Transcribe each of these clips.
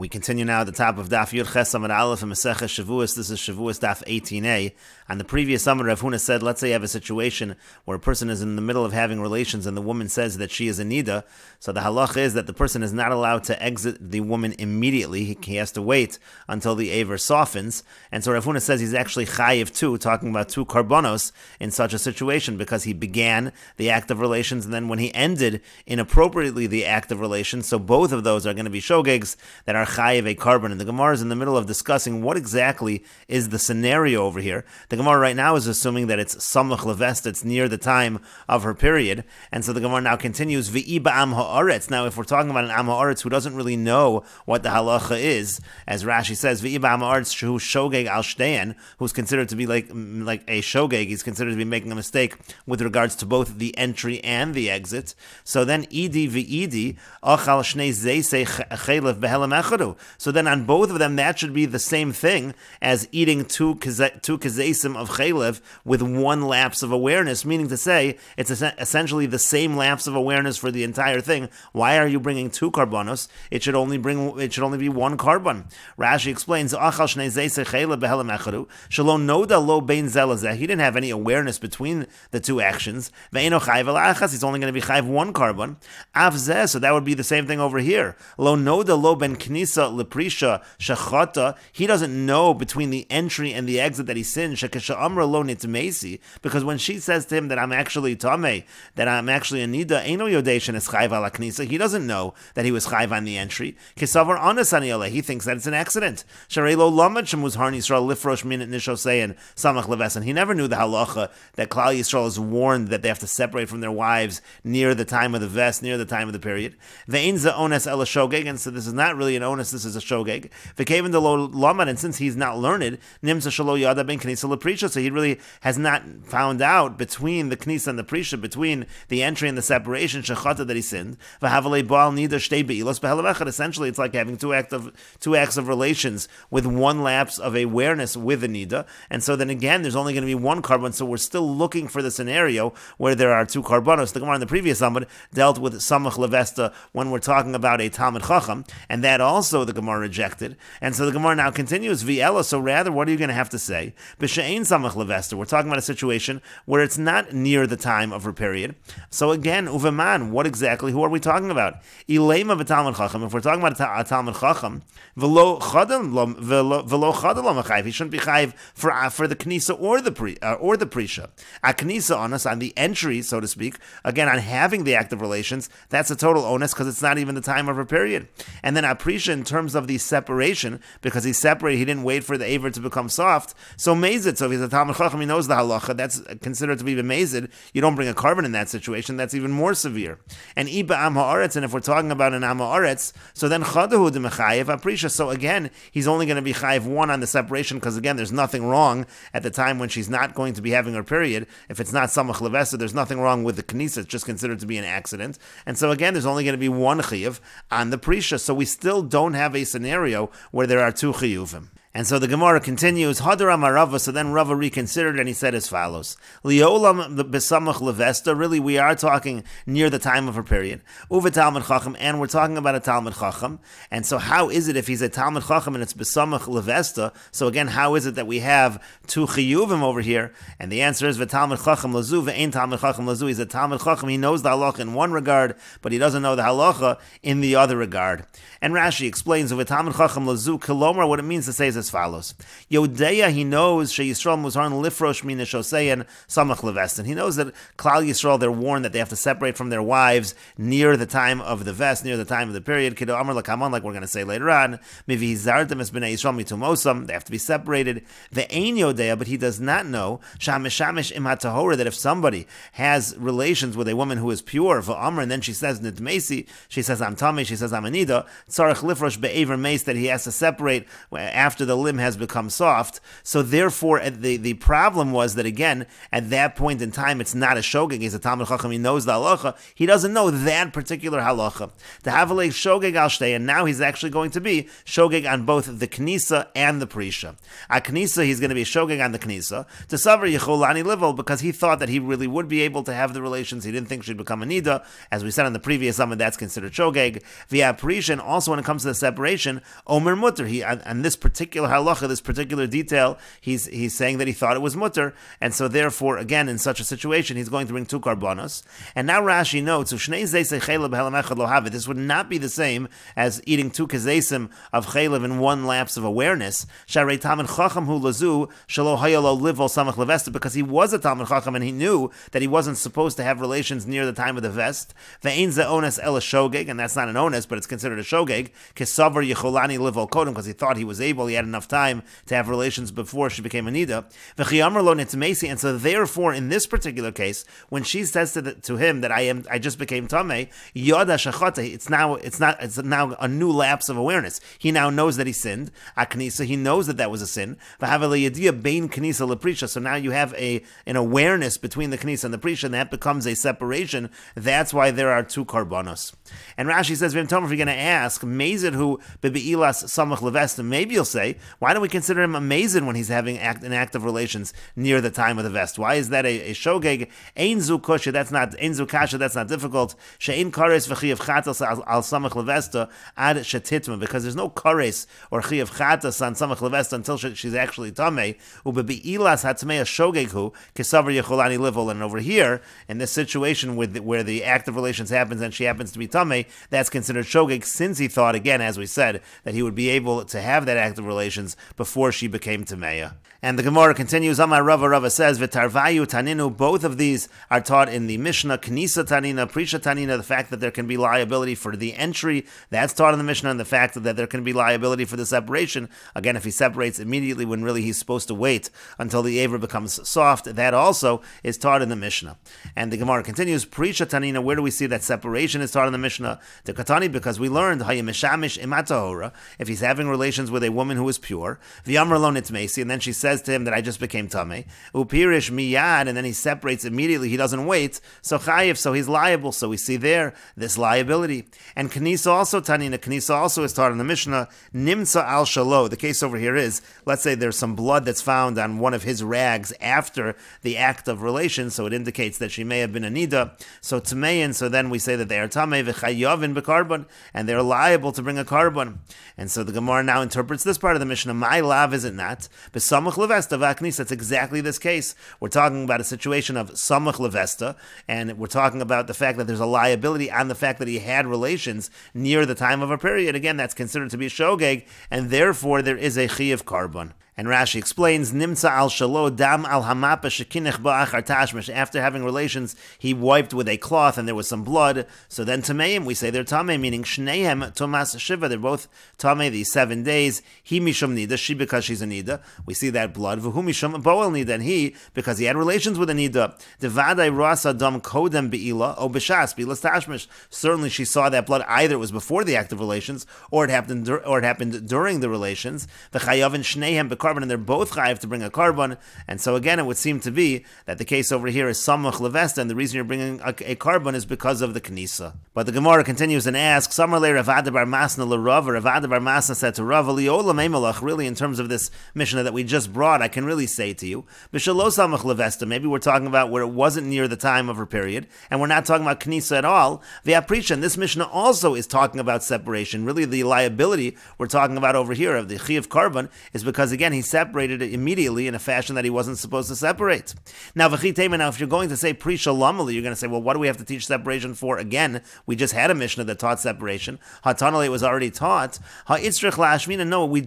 We continue now at the top of Daf Yud Aleph and Meseches Shevuos. This is Shevuos Daf 18a. On the previous summer, Rav Huna said, let's say you have a situation where a person is in the middle of having relations and the woman says that she is a nida. So the halach is that the person is not allowed to exit the woman immediately. He has to wait until the aver softens. And so Rav Huna says he's actually chayiv too, talking about two karbonos in such a situation, because he began the act of relations and then when he ended inappropriately the act of relations, so both of those are going to be shogegs that are chayiv a carbon. And the Gemara is in the middle of discussing what exactly is the scenario over here. The Gemara right now is assuming that it's samach levest, it's near the time of her period. And so the Gemara now continues, V'i ba'am ha'aretz. Now if we're talking about an am ha'aretz who doesn't really know what the halacha is, as Rashi says, V'i ba'am ha'aretz shu shogeg al shtein, who's considered to be like a shogeg, he's considered to be making a mistake with regards to both the entry and the exit. So then idi v'idi achal shnei zeisei chelev behelam echadu. So then on both of them, that should be the same thing as eating two kazesim of chelev with one lapse of awareness, meaning to say it's essentially the same lapse of awareness for the entire thing. Why are you bringing two karbonos? It should only be one carbon. Rashi explains, Achal shnei zeisei chelev behelam echadu shelo noda lo bein zelazeh. He didn't have any awareness between the two actions. Ve'eno chayv el achas. He's only going to be chayv one carbon. Av zeh. So that would be the same thing over here. Lo noda lo ben knisa leprisha shachata. He doesn't know between the entry and the exit that he sinned. Shekesha amra lo nitmesi. Because when she says to him that I'm actually tamei, that I'm actually a nida, eno yodeshin is chayv ala knisa. He doesn't know that he was chayv on the entry. Kisavar anas aniyale. He thinks that it's an accident. Sharei lo lamad shemuz har Yisrael lifrosh minit nishosein samach levesan. He never knew the halacha that Klal Yisrael is warned that they have to separate from their wives near the time of the vest, near the time of the period. Ve'in za ones ela shogeg. And so this is not really an onus, this is a shogeg. V'keven de lo lamad. And since he's not learned, nimsa shalo yada ben knisa leprisha. So he really has not found out between the knisa and the prisha, between the entry and the separation, shechata, that he sinned. V'havalei baal nida shtei be'ilos be'helav echad. Essentially, it's like having two acts of relations with one lapse of awareness with a nida. And so then again, there's only going to be one carbon. So we're still looking for the scenario where there are two carbonos. The Gemara in the previous Amud dealt with samach levesta when we're talking about a Talmud Chacham, and that also the Gemara rejected. And so the Gemara now continues, V'ela, so rather, what are you going to have to say? B'she'ein samach levesta. We're talking about a situation where it's not near the time of her period. So again, uveman, what exactly, who are we talking about? Ilema v'Talmud Chacham. If we're talking about a Talmud Chacham, v'lo chadam lo mechayv. He shouldn't be chayv for the knisa or the prisha. A knisa onus, on the entry, so to speak, again, on having the act of relations, that's a total onus because it's not even the time of her period. And then a prisha in terms of the separation, because he separated, he didn't wait for the aver to become soft. So mazid, so if he's a Talmud Chacham, he knows the halacha, that's considered to be mazid. You don't bring a carbon in that situation, that's even more severe. And iba am ha'aretz, and if we're talking about an am ha'aretz, so then chadahu de mechayev a prisha. So again, he's only going to be chayev one on the separation, because again, there's nothing wrong at the time when she's not going to be having her period. If it's not samach levesa, there's nothing wrong with the knisa, it's just considered to be an accident. And so again, there's only going to be one chiyuv on the prisha. So we still don't have a scenario where there are two chiyuvim. And so the Gemara continues, Hadaram Rava, so then Rava reconsidered and he said as follows, Liolam besamach levesta, really we are talking near the time of her period. Uve Talmud Chacham, and we're talking about a Talmud Chacham. And so how is it if he's a Talmud Chacham and it's besamach levesta? So again, how is it that we have two chiyuvim over here? And the answer is V'Talmud Chacham lazu, ve'ein Talmud Chacham lazu. He's a Talmud Chacham, he knows the halacha in one regard, but he doesn't know the halacha in the other regard. And Rashi explains, V'Talmud Chacham lazu, kilomar, what it means to say is as follows. Yodeya, he knows Yisrael muzharn lifrosh min shosein samach levestin. He knows that Klal Yisrael, they're warned that they have to separate from their wives near the time of the vest, near the time of the period. Kido amar lakaman, like we're going to say later on. Mivi zartem es bnei Yisrael mitumosam. They have to be separated. Ve'ein yodeya, but he does not know shamishamish im hatahora, that if somebody has relations with a woman who is pure, va'amr, and then she says nidmesi, she says I'm tamei, she says I'm anida, tzarich lifrosh be'aver mace, that he has to separate after the the limb has become soft. So therefore, the problem was that, again, at that point in time, it's not a shogeg. He's a Talmud Chacham. He knows the halacha. He doesn't know that particular halacha. The Havale shogeg al shtei, and now he's actually going to be shogeg on both the knisa and the prisha. At knisa, he's going to be shogeg on the knisa. To savar yecholani livel, because he thought that he really would be able to have the relations. He didn't think she'd become a nida. As we said on the previous summit, that's considered shogeg. Via prisha, and also when it comes to the separation, omer mutter. He on this particular halacha, this particular detail, he's saying that he thought it was mutter, and so therefore, again, in such a situation, he's going to bring 2 karbanos. And now Rashi notes, this would not be the same as eating 2 kazesim of chaylev in one lapse of awareness. Because he was a Talmud Chacham and he knew that he wasn't supposed to have relations near the time of the vest. And that's not an ones, but it's considered a shogeg. Because he thought he was able, he had enough time to have relations before she became a nida. And so therefore, in this particular case, when she says to him that I just became tamei, yoda shachata, it's now a new lapse of awareness. He now knows that he sinned. Aknisa, he knows that was a sin. So now you have an awareness between the knisa and the prisha, and that becomes a separation. That's why there are 2 karbanos. And Rashi says, if you're going to ask, Mazid who bebi'ilas samach levesta, maybe you'll say, why don't we consider him a Mazid when he's having an act of relations near the time of the vest? Why is that a shogeg? Ein zu kasha, that's not difficult. She'ein kares v'chiyav chatas al samach levesta ad shetitma, because there's no kares or chiyav chatas on samach levesta until she's actually tamei. Ubebi'ilas hatmei shogeg hu kesavar yecholani livel. And over here, in this situation where the act of relations happens and she happens to be tamei, that's considered shogeg, since he thought, again, as we said, that he would be able to have that act of relations before she became tameya. And the Gemara continues, Amar Rava says, V'tarvayu taninu, both of these are taught in the Mishnah, Knisa tanina, Prisha tanina, the fact that there can be liability for the entry, that's taught in the Mishnah, and the fact that there can be liability for the separation, again, if he separates immediately when really he's supposed to wait until the aver becomes soft, that also is taught in the Mishnah. And the Gemara continues, Prisha tanina, where do we see that separation is taught in the Mishnah? The Katani, because we learned, Hayamishamish imatahora, if he's having relations with a woman who is pure, V'yamar lo nitmesi, and then she says to him that I just became tamei, upirish miyad, and then he separates immediately, he doesn't wait, so chayiv, so he's liable. So we see there this liability. And knisa also, tanina, knisa also is taught in the Mishnah, nimsa al shalo. The case over here is, let's say there's some blood that's found on one of his rags after the act of relation, so it indicates that she may have been a nida, so tamein, so then we say that they are tamei v'chayavin b'karbon, and they're liable to bring a carbon. And so the Gemara now interprets this part of the Mishnah, my lav, is it not? B'samach levesta v'aknisa, it's exactly this case. We're talking about a situation of samach levesta, and we're talking about the fact that there's a liability on the fact that he had relations near the time of a period. Again, that's considered to be shogeg, and therefore there is a chiyuv carbon. And Rashi explains, Nimsa al shalo dam al hamapa shekinech ba'achar tashmish. After having relations, he wiped with a cloth and there was some blood. So then tameim, we say they're tamei, meaning shnehem tomas shiva. They're both tamei, these 7 days. He mishum nida, she because she's a nida. We see that blood. V'hu mishum boel nida, and he because he had relations with a nida. Devadai rasa dam kodem beila o b'shas bilas tashmish. Certainly she saw that blood. Either it was before the act of relations, or it happened during the relations. V'chayavin shnehem b'karbon, and they're both chayiv to bring a carbon. And so again, it would seem to be that the case over here is samach levesta, and the reason you're bringing a carbon is because of the knisa. But the Gemara continues and asks, Samar le Rav Ada bar Masna le Rav. Rav Ada bar Masna said to Rav, Liola meimalach, really in terms of this Mishnah that we just brought, I can really say to you, b'shalo samach levesta, maybe we're talking about where it wasn't near the time of her period, and we're not talking about knisa at all. V'aprisha, and this Mishnah also is talking about separation. Really the liability we're talking about over here of the chiyuv carbon is because again, he separated it immediately in a fashion that he wasn't supposed to separate. Now, if you're going to say prisha lamali, you're going to say, well, what do we have to teach separation for? Again, we just had a Mishnah that taught separation. Hatanale was already taught. Ha'itzrich la'ashmina, no, we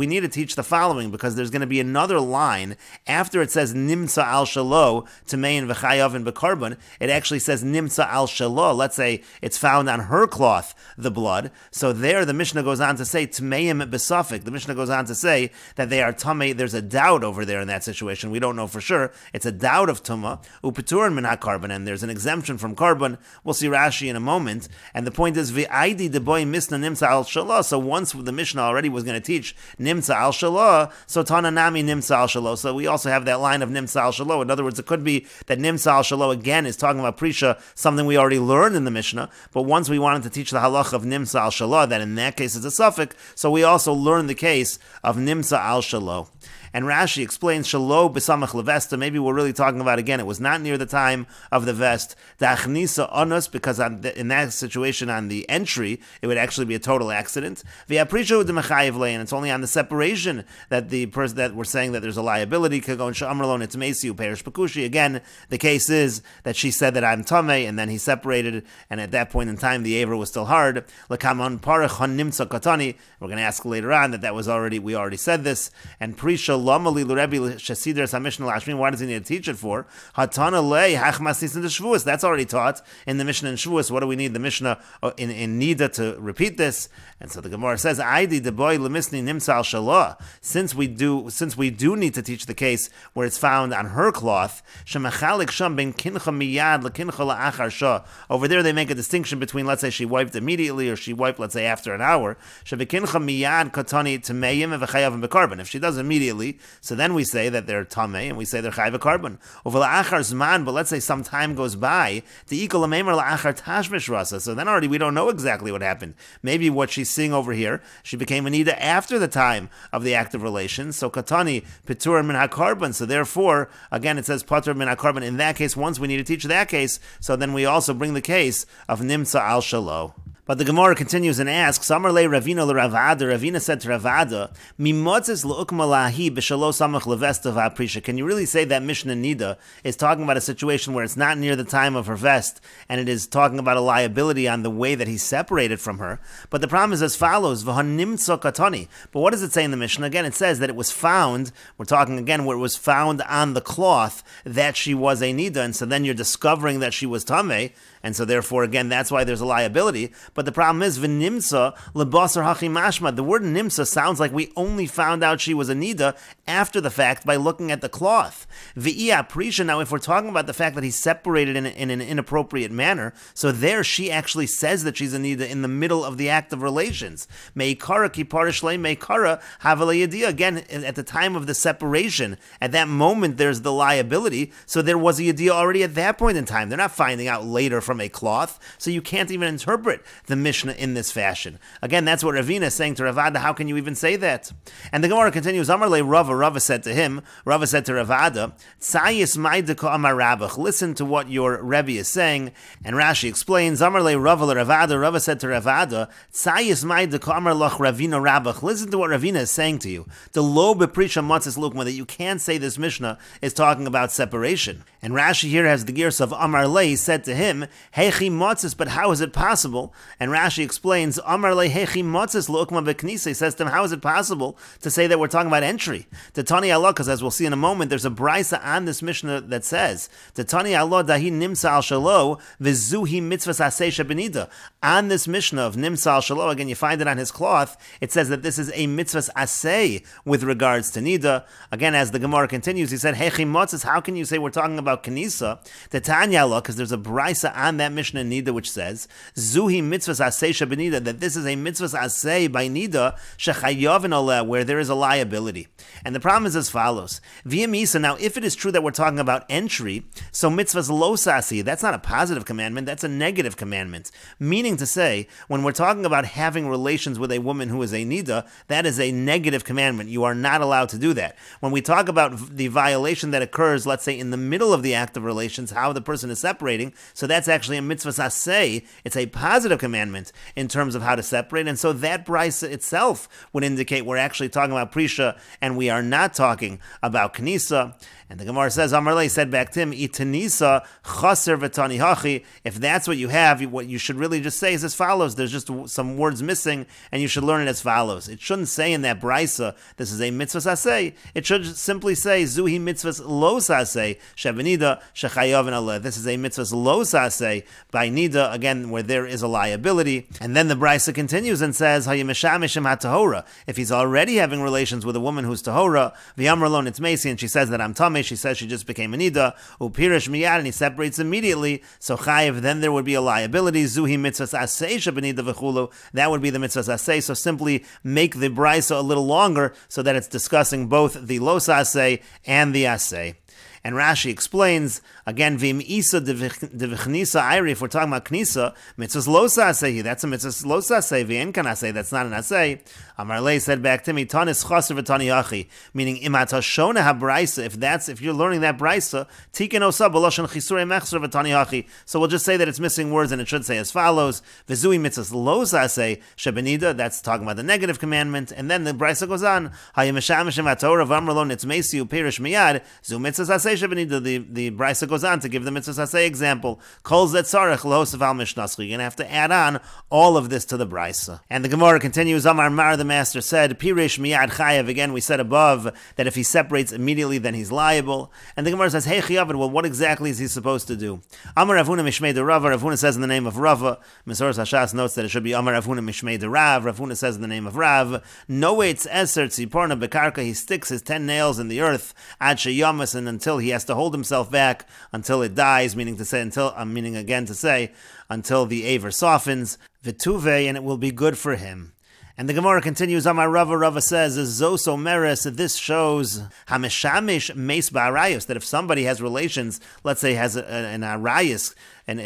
need to teach the following, because there's going to be another line after it says nimsa al shalo tamein v'chayavin b'karbon. It actually says nimsa al shalo. Let's say it's found on her cloth, the blood. So there, the Mishnah goes on to say tameim b'safik. The Mishnah goes on to say that they are tamei. There's a doubt over there in that situation. We don't know for sure. It's a doubt of tuma. Upeturin min ha-karban, and there's an exemption from karban. We'll see Rashi in a moment. And the point is, v'aidi deboy misna nimsa al shalah. So once the Mishnah already was going to teach nimsa al shalah, so tana nami nimsa al shalah. So we also have that line of nimsa al shalah. In other words, it could be that nimsa al shalah again is talking about prisha, something we already learned in the Mishnah. But once we wanted to teach the halach of nimsa al shalah, that in that case is a suffix. So we also learned the case of nimsa al shalah. And Rashi explains, Shalo b'samach levesta, maybe we're really talking about, again, it was not near the time of the vest, da'achnisa onus, because in that situation on the entry, it would actually be a total accident. V'aprisha u'd'mechayev lein, it's only on the separation that the person that we're saying that there's a liability, kagon sha'amrlon it's mesi u'perish pekushi. Again, the case is that she said that I'm tamei, and then he separated, and at that point in time, the aver was still hard. L'kamon parach han nimtza katani, we're going to ask later on that was already, we already said this, and prisha why does he need to teach it for? That's already taught in the Mishnah in Shavuos. What do we need the Mishnah in Nida to repeat this? And so the Gemara says, since we do need to teach the case where it's found on her cloth, over there they make a distinction between, let's say she wiped immediately or she wiped, let's say, after an hour. If she does immediately, so then we say that they're tamei and we say they're chayv carbon. But let's say some time goes by, so then already we don't know exactly what happened. Maybe what she's seeing over here, she became a nida after the time of the act of relations. So katani pitur min ha-carbon. So therefore, again, it says patur min ha-carbon. In that case, once we need to teach that case, so then we also bring the case of nimsa al shalo. But the Gemara continues and asks, Amarle Ravina l'Ravada, Ravina said to Ravada, Mimotzes l'ukma lahi b'shalo samach levesta v'aprisha. Can you really say that Mishnah Nida is talking about a situation where it's not near the time of her vest, and it is talking about a liability on the way that he separated from her? But the problem is as follows, V'hanimtzo katani. But what does it say in the Mishnah? Again, it says that it was found, we're talking again where it was found on the cloth that she was a Nida, and so then you're discovering that she was Tameh, and so therefore, again, that's why there's a liability. But the problem is, v'nimsa lebasar hachi mashma. The word nimsa sounds like we only found out she was a nida after the fact by looking at the cloth. V'iya prisha. Now, if we're talking about the fact that he separated in an inappropriate manner, so there she actually says that she's a nida in the middle of the act of relations. Meikara kiparishle meikara havala yediyah. Again, at the time of the separation, at that moment, there's the liability. So there was a yediyah already at that point in time. They're not finding out later from a cloth, so you can't even interpret the Mishnah in this fashion. Again, that's what Ravina is saying to Ravada. How can you even say that? And the Gemara continues, Amarle Rava, Rava said to him, Rava said to Ravada, Tzayis maidaka amar Rabach, listen to what your Rebbe is saying. And Rashi explains, Amarle Rava Ravada, Rava said to Ravada, Tzayis maidaka amar lach Ravina Rabach, listen to what Ravina is saying to you. The lo beprisha matzis lukma, that you can't say this Mishnah is talking about separation. And Rashi here has the gears of Amarle said to him, Hechi matzis, but how is it possible? And Rashi explains, Amarle hechi matzis lo'ukma beknisa. He says to him, how is it possible to say that we're talking about entry? To Tani Allah, because as we'll see in a moment, there's a brisa on this Mishnah that says, to Tani Allah dahi nimsa al shalo v'zuhi mitzvahs aseh shebenida. On this Mishnah of nimsa al shalo, again, you find it on his cloth, it says that this is a mitzvahs aseh with regards to nida. Again, as the Gemara continues, he said, hechi matzis, how can you say we're talking about knisa? To Tani Allah, because there's a brisa on that Mishnah in nida which says, zuhi mitzvahs aseh shebenida, that this is a mitzvahs aseh by nida shechayav oleh, where there is a liability. And the problem is as follows: v'yamisa. Now, if it is true that we're talking about entry, so mitzvahs lo sasi, that's not a positive commandment, that's a negative commandment. Meaning to say, when we're talking about having relations with a woman who is a nida, that is a negative commandment. You are not allowed to do that. When we talk about the violation that occurs, let's say in the middle of the act of relations, how the person is separating, so that's actually a mitzvahs aseh. It's a positive commandment in terms of how to separate, and so that brisa itself would indicate we're actually talking about prisha, and we are not talking about knisa. And the Gemara says, Amarle said back to him, Itanisa chaser v'tani hachi. If that's what you have, what you should really just say is as follows. There's just some words missing, and you should learn it as follows. It shouldn't say in that brisa, this is a mitzvah saseh. It should simply say, Zuhi mitzvah lo saseh, shebenida. nida shechayav aleh. This is a mitzvah lo saseh by nida, again, where there is a liability. And then the brisa continues and says, hayimeshamishim hatahora. If he's already having relations with a woman who's tahora, v'yamralon it's mesi, and she says that I'm tameh, she says she just became a nida, upirish miyad, and he separates immediately, so chayiv, then there would be a liability, zuhi mitzvah aseh shebenida v'chulu, that would be the mitzvah aseh, so simply make the brisa a little longer, so that it's discussing both the los aseh and the aseh. And Rashi explains, again, Vim Isa devichnisa Iri, if we're talking about Knisa, mitzvahs losa asehi, that's a mitzvahs losa aseh, v'en kan aseh, that's not an aseh. Amar Lei said back to me, Tanis chaser v'tani yachi, meaning imat hashona habraisa, if you're learning that braisa, tiken osa b'loshen chisurei mechser v'tani yachi, so we'll just say that it's missing words, and it should say as follows, v'zui mitzvahs losa aseh, shebenida, that's talking about the negative commandment, and then the braisa goes on, hayemeshamishim hatorah v'amralon nitzmesi upirish miyad, zu mitzvahs aseh shebenida, the brisa goes on to give the mitzvahs aseh example, kol zet tzarech lohosav al mishnaschi, you're going to have to add on all of this to the brisa. And the Gemara continues, Amar Mar, the master said, Pirish miyad chayav. Again, we said above that if he separates immediately, then he's liable. And the Gemara says, Hey chiyavad, well, what exactly is he supposed to do? Amar Ravuna mishmei de Rava. Ravuna says in the name of Rava. Mesoros Hashas notes that it should be Amar Ravuna mishmei de Rav. Ravuna says in the name of Rav. Noetz eser tziporna bekarka. He sticks his 10 nails in the earth ad sheyamas, and until he has to hold himself back until it dies, meaning to say until the aver softens. V'tuve, and it will be good for him. And the Gemara continues, Amar Rava, Rava says, Zoso Meres, this shows Hameshamish Meis Ba'arayos, that if somebody has relations, let's say has an arayos, an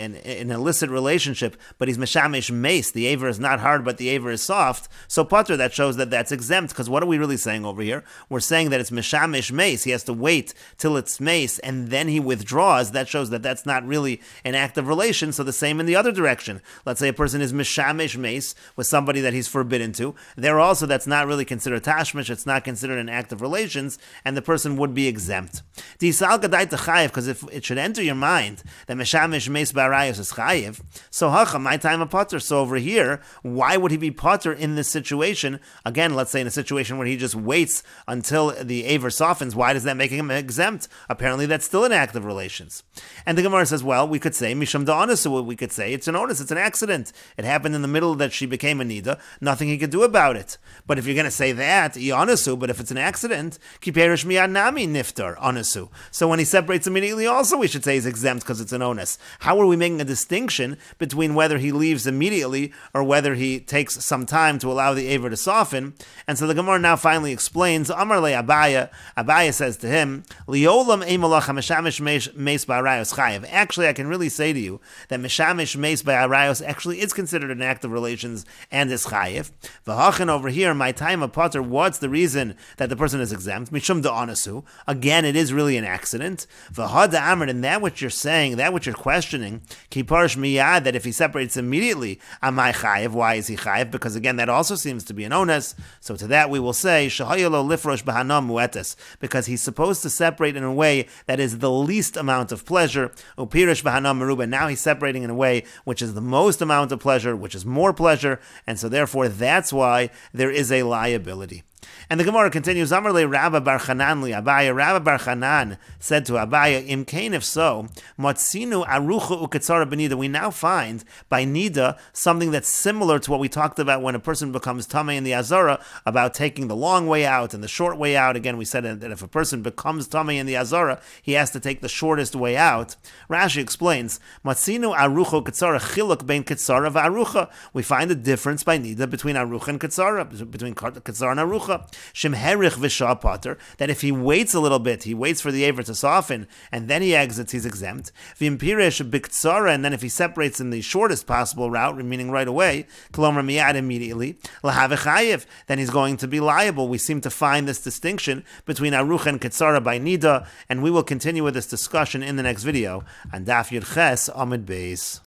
illicit relationship, but he's meshamish mace, the aver is not hard, but the aver is soft, so pater, that shows that that's exempt, because what are we really saying over here? We're saying that it's meshamish mace, he has to wait till it's mace, and then he withdraws. That shows that that's not really an act of relation, so the same in the other direction. Let's say a person is meshamish mace with somebody that he's forbidden to, there also that's not really considered tashmish, it's not considered an act of relations, and the person would be exempt. Because if it should enter your mind that meshamish mace Barayos is chayiv, so hacha, my time of potter. So over here, why would he be potter in this situation? Again, let's say in a situation where he just waits until the aver softens, why does that make him exempt? Apparently that's still an act of relations. And the Gemara says, well, we could say misham da'anasu, we could say it's an onus, it's an accident. It happened in the middle that she became a nida, nothing he could do about it. But if you're going to say that, anasu, but if it's an accident, kiperish miyad nami niftar, anasu. So when he separates immediately also, we should say he's exempt because it's an onus. How are we making a distinction between whether he leaves immediately or whether he takes some time to allow the aver to soften? And so the Gemara now finally explains, Amar le Abaya, Abaya says to him, Liolam emalach hameshamish meis ba'arayos chayiv. Actually, I can really say to you that meshamish meis ba'arayos actually is considered an act of relations and is chayiv. V'hachin over here, my time of potter, what's the reason that the person is exempt? Mishum da'anasu. Again, it is really an accident. V'had da'amr, and that what you're saying, that what you're questioning, Kiparish miyad, that if he separates immediately, amai chayiv, why is he chayiv? Because again, that also seems to be an onus. So to that we will say, shahayalo lifrosh b'hanam muetes, because he's supposed to separate in a way that is the least amount of pleasure. Upirish b'hanam meruba, now he's separating in a way which is the most amount of pleasure, which is more pleasure, and so therefore that's why there is a liability. And the Gemara continues, Amarle Rabba Bar Chanan li Abaya. Rabba Bar Chanan said to Abaya, Imkain, if so, Matzinu Arucha Uketzara Benida. We now find by Nida something that's similar to what we talked about when a person becomes Tameh in the Azara, about taking the long way out and the short way out. Again, we said that if a person becomes Tameh in the Azara, he has to take the shortest way out. Rashi explains, Matzinu Arucha Uketzara Chiluk Ben Ketzara V'Arucha. We find a difference by Nida between Arucha and Ketzara, between Ketzara and Arucha. Shemherich v'shah pater, that if he waits a little bit, he waits for the aver to soften, and then he exits, he's exempt. V'impirish b'ktsara, and then if he separates in the shortest possible route, meaning right away, kolomar miyad, immediately, lahav chayiv, then he's going to be liable. We seem to find this distinction between aruch and ktsara by nida, and we will continue with this discussion in the next video on Daf Yud Ches Amud Beis.